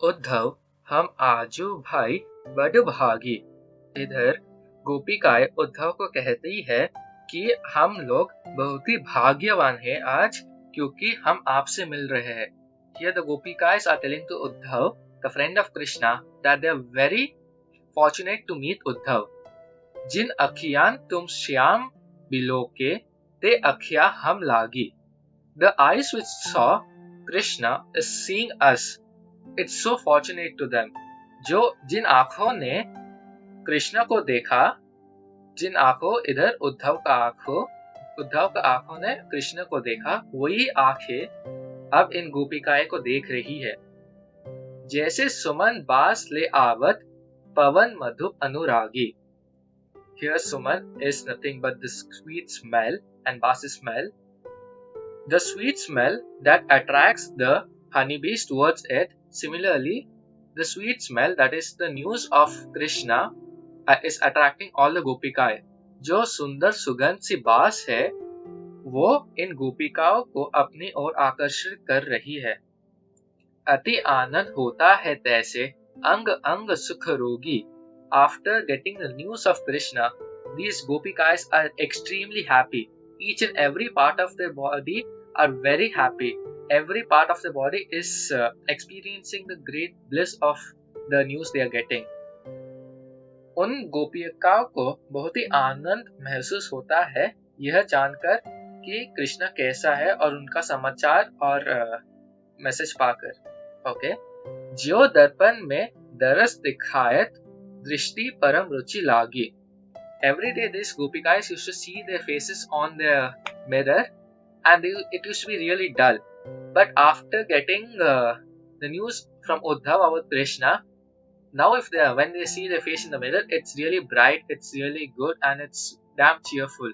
उद्धव हम आजू भाई बड़ भागी। इधर गोपिकाएं उद्धव को कहती है कि हम लोग बहुत ही भाग्यवान हैं आज, क्योंकि हम आपसे मिल रहे हैं। Here the Gopikas are telling to Uddhav, the friend of Krishna, that they are very fortunate to meet Uddhav. जिन अखियां तुम श्याम बिलो के, ते अखियां हम लागी। The eyes which saw Krishna is seeing us. It's so fortunate to them. जिन आंखों ने कृष्ण को देखा, जिन आंखों इधर उद्धव का आंखों ने कृष्ण को देखा, वही आंखें अब इन गोपिकाएं को देख रही है। जैसे सुमन बास ले आवत, पवन मधुप अनुरागी। Here suman is nothing but the sweet smell and basi smell. The sweet smell that attracts the honeybees towards it. Similarly, the sweet smell that is the news of Krishna is attracting all the गोपिकाएं। जो सुंदर सुगंध सी बास है, वो इन गोपिकाओं को अपनी ओर आकर्षित कर रही है। अति आनंद होता है तैसे अंग अंग सुख रोगी। After getting the news of Krishna, these gopikas are extremely happy. Each and every part of their body are very happy. Every part of the body is experiencing the great bliss of the news they are getting. उन गोपिकाओं को बहुत ही आनंद महसूस होता है यह जानकर कि कृष्ण कैसा है और उनका समाचार और मैसेज पाकर। ओके, जो दर्पण में दरस दिखायत, दृष्टि परम रुचि लागी। Every day these gopikas used to see their faces on the mirror and it used to be really dull. But after getting the news from Uddhav about Krishna, now when they see their face in the mirror, it's really bright, it's really good and it's damn cheerful.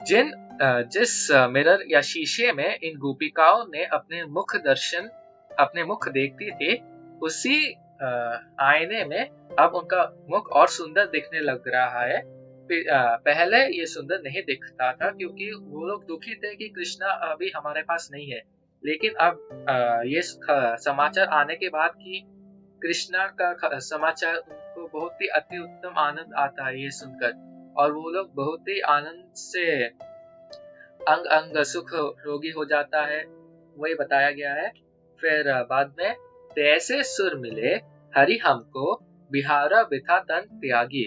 जिस mirror या शीशे में इन गोपिकाओं ने अपने मुख देखती थी, उसी आईने में अब उनका मुख और सुंदर दिखने लग रहा है। पहले ये सुंदर नहीं दिखता था क्योंकि वो लोग दुखी थे कि कृष्णा अभी हमारे पास नहीं है। लेकिन अब ये समाचार आने के बाद कि कृष्णा का समाचार उनको बहुत ही अति उत्तम आनंद आता है ये सुनकर, और वो लोग बहुत ही आनंद से अंग अंग सुख रोगी हो जाता है, वही बताया गया है। फिर बाद में तैसे सुर मिले हरि हमको, बिहारा बिथा तन त्यागी।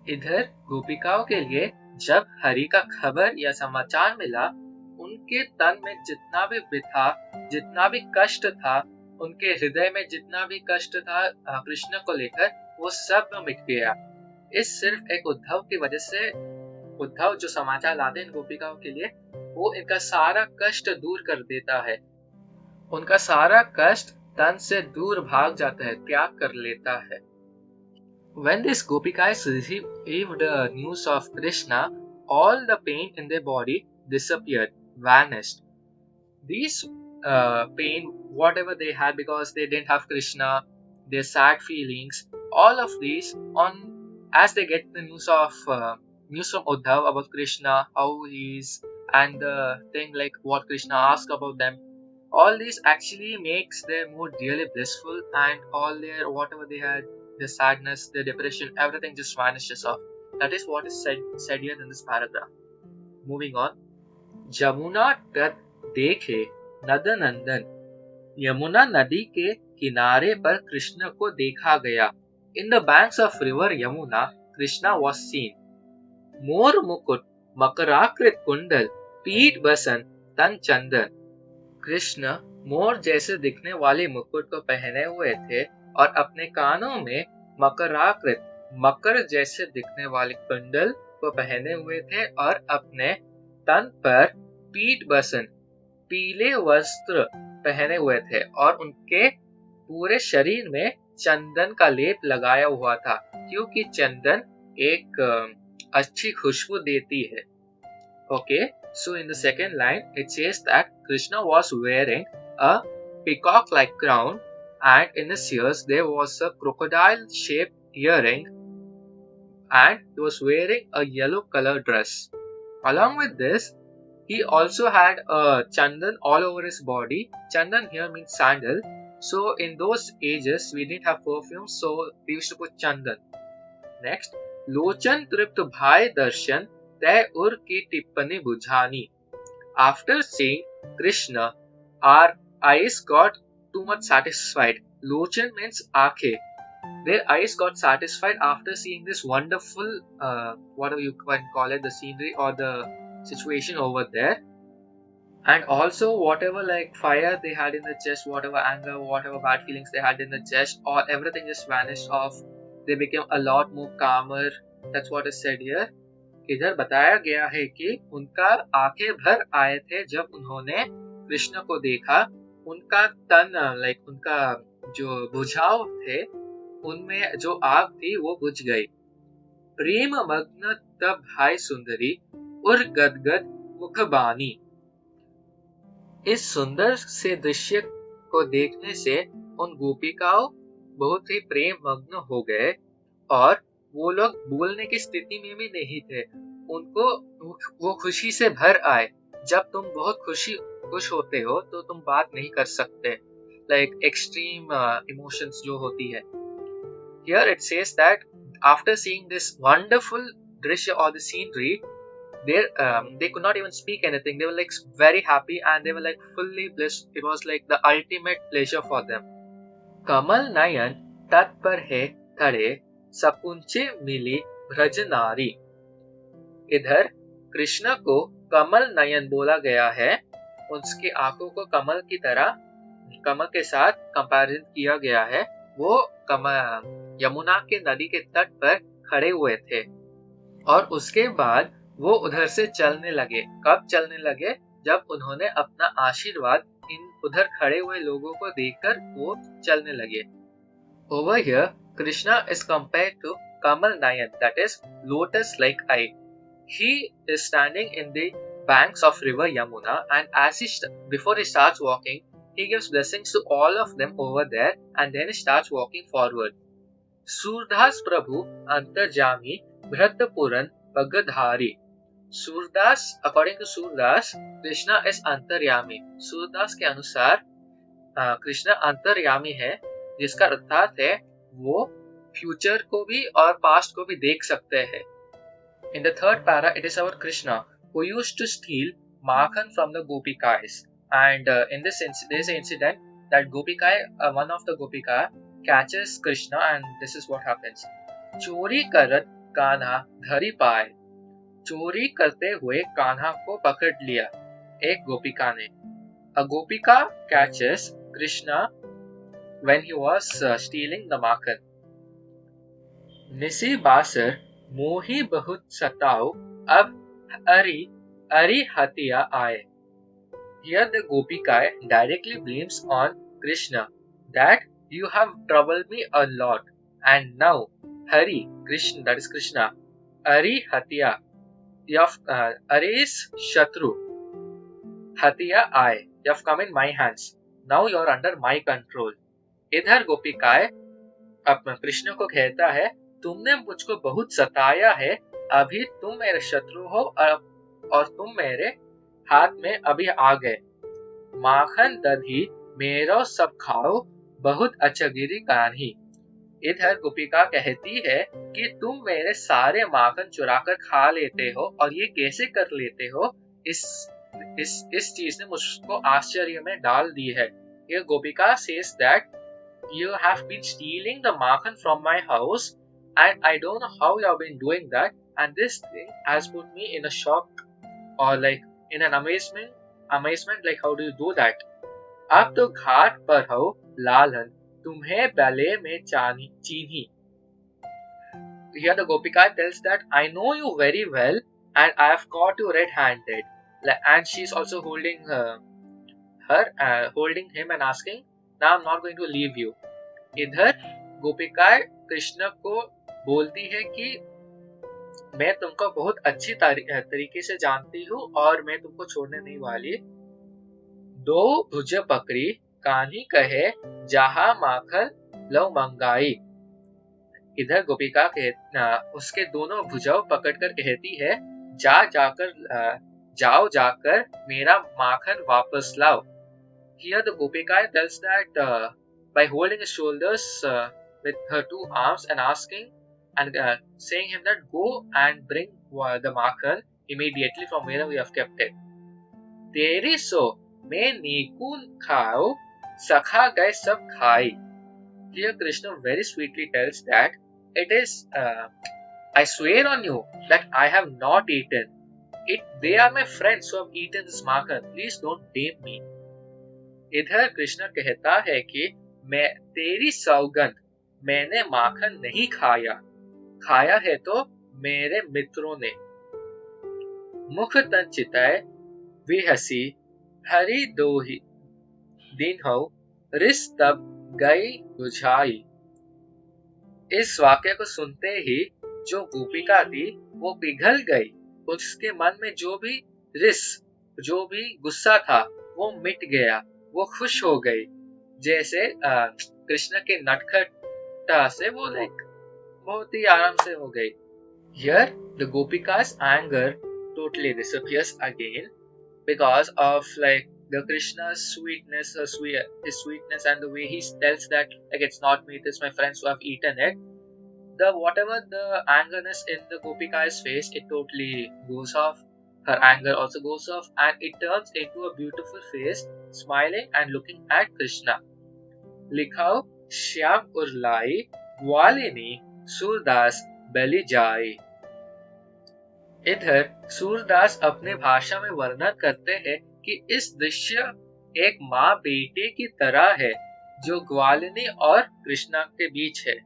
इधर गोपिकाओं के लिए जब हरि का खबर या समाचार मिला, उनके तन में जितना भी बिथा, जितना भी कष्ट था, उनके हृदय में जितना भी कष्ट था कृष्ण को लेकर, वो सब मिट गया। इस सिर्फ एक उद्धव की वजह से, उद्धव जो समाचार लाते हैं इन गोपिकाओं के लिए, वो इनका सारा कष्ट दूर कर देता है। उनका सारा कष्ट तन से दूर भाग जाता है, त्याग कर लेता है। When these gopikas received the news of Krishna, all the pain in their body disappeared, vanished. These pain, whatever they had because they didn't have Krishna, their sad feelings, all of these, as they get the news from Uddhav about Krishna, how he is, and the thing like what Krishna asked about them, all this actually makes their mood really blissful, and all their whatever they had, the sadness, the depression, everything just vanishes off. That is what is said here in this paragraph. Moving on. Jamuna तट देखे नद नंदन। यमुना नदी के किनारे पर कृष्ण को देखा गया। In the banks of river Yamuna, Krishna was seen. मोर मुकुट मकराकृत कुंडल, पीठ बसन तन चंदन। कृष्ण मोर जैसे दिखने वाले मुकुट को पहने हुए थे और अपने कानों में मकर जैसे दिखने वाले कुंडल को पहने हुए थे और अपने तन पर पीठ बसन पीले वस्त्र पहने हुए थे और उनके पूरे शरीर में चंदन का लेप लगाया हुआ था, क्योंकि चंदन एक अच्छी खुशबू देती है। Okay, so in the second line it says that Krishna was wearing a peacock-like crown, and in his ears there was a crocodile-shaped earring, and he was wearing a yellow-colored dress. Along with this, he also had a chandan all over his body. Chandan here means sandal. So in those ages we didn't have perfume, so we used to put chandan. Next, लोचन तृप्त भाई दर्शन तय उर की टिप्पणी बुझानी. After seeing Krishna, our eyes got too much satisfied. Lochan means aankhe. Their eyes got satisfied after seeing this wonderful, whatever you can call it, the scenery or the situation over there. And also whatever like fire they had in the chest, whatever anger, whatever bad feelings they had in the chest, or everything just vanished off. They became a lot more calmer. That's what is said here. इधर बताया गया है कि उनका आंखें भर आए थे जब उन्होंने कृष्ण को देखा. उनका तन लाइक उनका जो बुझाव थे उनमें जो आग थी वो बुझ गई. प्रेम मग्न तब भाई सुंदरी उर गदगद मुख बानी. इस सुंदर से दृश्य को देखने से उन गोपिकाओं बहुत ही प्रेम मग्न हो गए और वो लोग बोलने की स्थिति में भी नहीं थे. उनको वो खुशी से भर आए. जब तुम बहुत खुश होते हो तो तुम बात नहीं कर सकते, लाइक एक्सट्रीम इमोशंस जो होती है. Here it says that after seeing this wonderful drisya or the scenery, they could not even speak anything. They were like very happy and they were like fully blissed. It was like the ultimate pleasure for them. Kamal Nayan तट पर है खड़े सकुंचे मिली ब्रज नारी. इधर कृष्ण को कमल नयन बोला गया है. उसकी आंखों को कमल की तरह, कमल के साथ कंपैरिजन किया गया है. वो यमुना के नदी के तट पर खड़े हुए थे और उसके बाद वो उधर से चलने लगे. कब चलने लगे? जब उन्होंने अपना आशीर्वाद इन उधर खड़े हुए लोगों को देकर वो चलने लगे. Over here, Krishna is compared to Kamal Nayan, that is lotus like eye. He is standing in the banks of river Yamuna, and before he starts walking, he gives blessings to all of them over there, and then he starts walking forward. Surdas Prabhu Antarjami Bhratapuran Pagadhari. Surdas, according to Surdas, Krishna is Antaryami. Surdas के अनुसार कृष्ण अंतर्यामी है, जिसका अर्थात है वो future को भी और पास्ट को भी देख सकते हैं. In the third para, it is our Krishna who used to steal makhan from the gopikais. And in this there is an incident that one of the gopika catches Krishna, and this is what happens. चोरी करत कान्हा धरी पाए. चोरी करते हुए कान्हा को पकड़ लिया एक गोपिका ने. A gopika catches Krishna when he was stealing the makhan. निसी बासर मोही बहुत सताओ अब अरि हतिया आए. Here the gopika directly blames on Krishna that you have troubled me a lot, and now Hari, Krishna, that is Krishna, Ari Hatiya, Ari is Shatru, Hatiya I, you have come in my hands, now you are under my control. इधर गोपिकाएं अपने कृष्ण को कहता है, तुमने मुझको बहुत सताया है, अभी तुम मेरे शत्रु हो और तुम मेरे हाथ में अभी आ गए. माखन दधी मेरो सब खाओ बहुत अचगिरी कान्ही. इधर गोपिका कहती है कि तुम मेरे सारे माखन चुराकर खा लेते हो और ये कैसे कर लेते हो. इस चीज ने मुझको आश्चर्य में डाल दी है. ये गोपिका says that you have been stealing the makhan from my house and I don't know how you have been doing that, and this thing has put me in a shock or like in an amazement like how do you do that. अब तो घाट पर हो लालन तुम्हें बले में चीनी. Here the Gopika tells that I know you very well and I have caught you red-handed, and she is also holding holding him and asking, now I'm not going to leave you. इधर गोपिका कृष्ण को बोलती है कि मैं तुमको बहुत अच्छी तरीके से जानती हूँ और मैं तुमको छोड़ने नहीं वाली. दो भुज पकड़ी कान्ही कहे जहा माखन लव मंगाई. इधर गोपिका उसके दोनों भुजाओं पकड़कर कहती है, जाओ जाकर मेरा माखन वापस लाओ. Here the Gopika tells that by holding his shoulders with her two arms and asking and saying him that go and bring the makhan immediately from where we have kept it. तेरी सो मैं नीकून खाओ सखा गए सब खाई. Here Krishna very sweetly tells that it is I swear on you that I have not eaten it. They are my friends who have eaten this makhan. Please don't blame me. इधर कृष्ण कहता है कि मैं तेरी सौगंध, मैंने माखन नहीं खाया, खाया है तो मेरे मित्रों ने. मुख तन चिताए वे हसी हरी दो ही दिन हो रिस तब गई बुझाई. इस वाक्य को सुनते ही जो गोपिका थी वो पिघल गई. उसके मन में जो भी रिस, जो भी गुस्सा था वो मिट गया, वो खुश हो गई. जैसे कृष्ण के नटखटता से वो बहुत ही आराम से हो गई. Here the Gopika's anger totally disappears again because of the Krishna's sweetness, his sweetness, and the way he tells that it's not me, it's my friends who have eaten it. Whatever the angerness in the Gopika's face, it totally goes off. Her anger also goes off, and it turns into a beautiful face, smiling and looking at Krishna. लिखाओ Shyam उरलाई ग्वालिनी Surdas बलि जाए. इधर सूरदास अपने भाषा में वर्णन करते हैं कि इस दृश्य एक माँ बेटे की तरह है जो ग्वालिनी और कृष्णा के बीच है.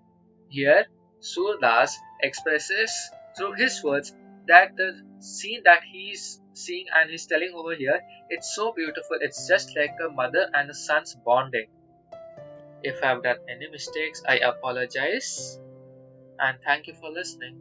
Here Surdas expresses through his words that the scene that he's seeing and he's telling over here, it's so beautiful. It's just like a mother and a son's bonding. If I've done any mistakes, I apologize, and thank you for listening.